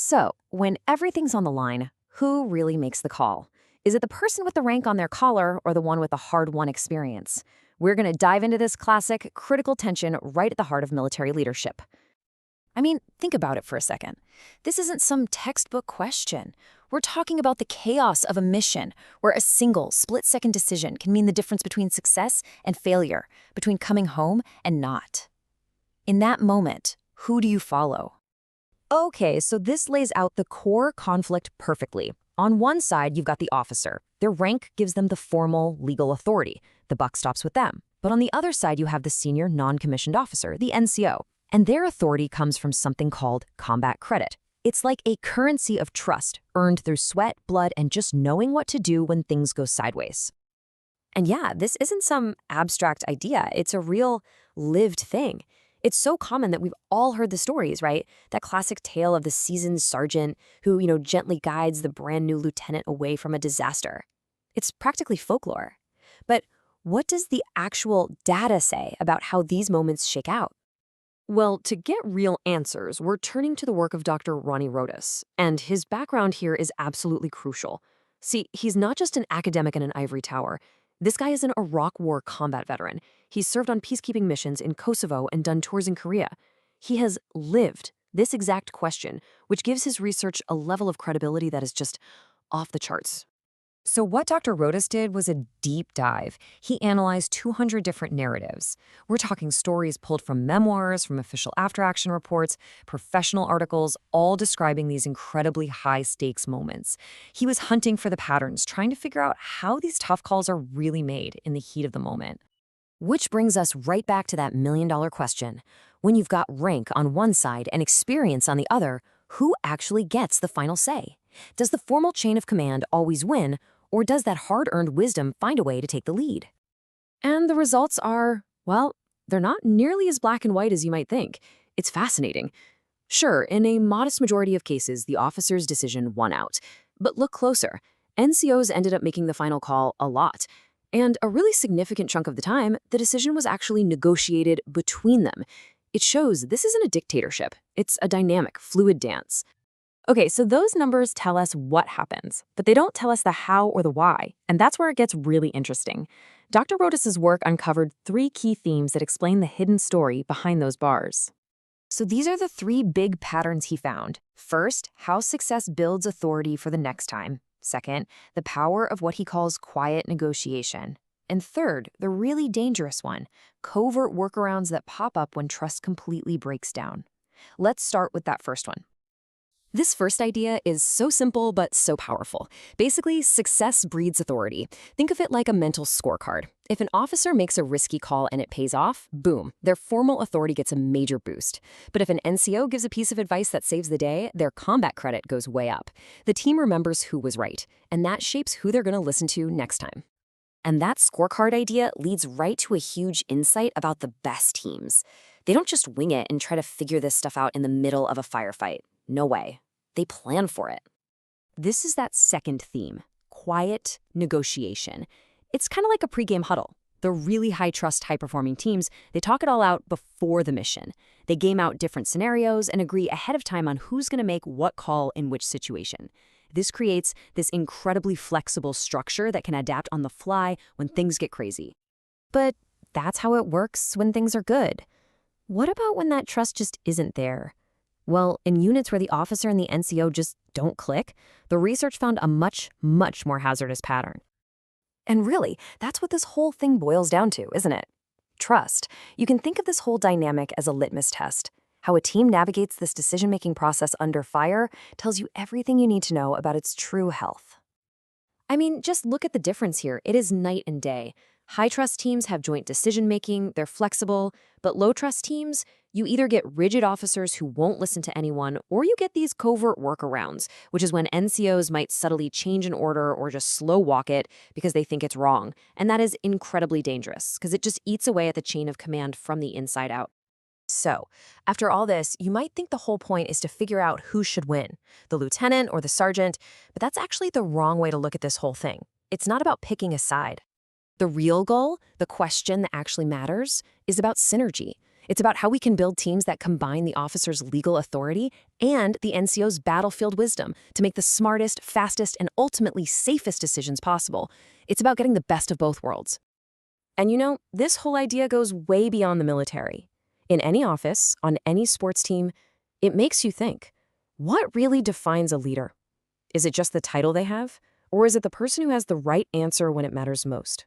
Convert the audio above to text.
So, when everything's on the line, who really makes the call? Is it the person with the rank on their collar or the one with the hard-won experience? We're going to dive into this classic critical tension right at the heart of military leadership. I mean, think about it for a second. This isn't some textbook question. We're talking about the chaos of a mission, where a single, split-second decision can mean the difference between success and failure, between coming home and not. In that moment, who do you follow? Okay, so this lays out the core conflict perfectly. On one side, you've got the officer. Their rank gives them the formal legal authority. The buck stops with them. But on the other side, you have the senior non-commissioned officer, the NCO. And their authority comes from something called combat credit. It's like a currency of trust, earned through sweat, blood, and just knowing what to do when things go sideways. And yeah, this isn't some abstract idea. It's a real lived thing. It's so common that we've all heard the stories, right? That classic tale of the seasoned sergeant who, gently guides the brand new lieutenant away from a disaster. It's practically folklore. But what does the actual data say about how these moments shake out? Well, to get real answers, we're turning to the work of Dr. Rony Rodas, and his background here is absolutely crucial. See, he's not just an academic in an ivory tower. This guy is an Iraq War combat veteran. He's served on peacekeeping missions in Kosovo and done tours in Korea. He has lived this exact question, which gives his research a level of credibility that is just off the charts. So what Dr. Rodas did was a deep dive. He analyzed 200 different narratives. We're talking stories pulled from memoirs, from official after-action reports, professional articles, all describing these incredibly high-stakes moments. He was hunting for the patterns, trying to figure out how these tough calls are really made in the heat of the moment. Which brings us right back to that million-dollar question. When you've got rank on one side and experience on the other, who actually gets the final say? Does the formal chain of command always win, or does that hard-earned wisdom find a way to take the lead? And the results are, well, they're not nearly as black and white as you might think. It's fascinating. Sure, in a modest majority of cases, the officer's decision won out. But look closer. NCOs ended up making the final call a lot. And a really significant chunk of the time, the decision was actually negotiated between them. It shows this isn't a dictatorship. It's a dynamic, fluid dance. Okay, so those numbers tell us what happens, but they don't tell us the how or the why, and that's where it gets really interesting. Dr. Rodas's work uncovered 3 key themes that explain the hidden story behind those bars. So these are the 3 big patterns he found. First, how success builds authority for the next time. Second, the power of what he calls quiet negotiation. And third, the really dangerous one, covert workarounds that pop up when trust completely breaks down. Let's start with that first one. This first idea is so simple but so powerful. Basically, success breeds authority. Think of it like a mental scorecard. If an officer makes a risky call and it pays off, boom, their formal authority gets a major boost. But if an NCO gives a piece of advice that saves the day, their combat credit goes way up. The team remembers who was right, and that shapes who they're going to listen to next time. And that scorecard idea leads right to a huge insight about the best teams. They don't just wing it and try to figure this stuff out in the middle of a firefight. No way. They plan for it. This is that second theme, quiet negotiation. It's kind of like a pregame huddle. The really high-trust, high-performing teams, they talk it all out before the mission. They game out different scenarios and agree ahead of time on who's going to make what call in which situation. This creates this incredibly flexible structure that can adapt on the fly when things get crazy. But that's how it works when things are good. What about when that trust just isn't there? Well, in units where the officer and the NCO just don't click, the research found a much, much more hazardous pattern. And really, that's what this whole thing boils down to, isn't it? Trust. You can think of this whole dynamic as a litmus test. How a team navigates this decision-making process under fire tells you everything you need to know about its true health. I mean, just look at the difference here. It is night and day. High-trust teams have joint decision-making, they're flexible, but low-trust teams, you either get rigid officers who won't listen to anyone, or you get these covert workarounds, which is when NCOs might subtly change an order or just slow walk it because they think it's wrong. And that is incredibly dangerous, because it just eats away at the chain of command from the inside out. So, after all this, you might think the whole point is to figure out who should win, the lieutenant or the sergeant, but that's actually the wrong way to look at this whole thing. It's not about picking a side. The real goal, the question that actually matters, is about synergy. It's about how we can build teams that combine the officer's legal authority and the NCO's battlefield wisdom to make the smartest, fastest, and ultimately safest decisions possible. It's about getting the best of both worlds. And this whole idea goes way beyond the military. In any office, on any sports team, it makes you think, what really defines a leader? Is it just the title they have? Or is it the person who has the right answer when it matters most?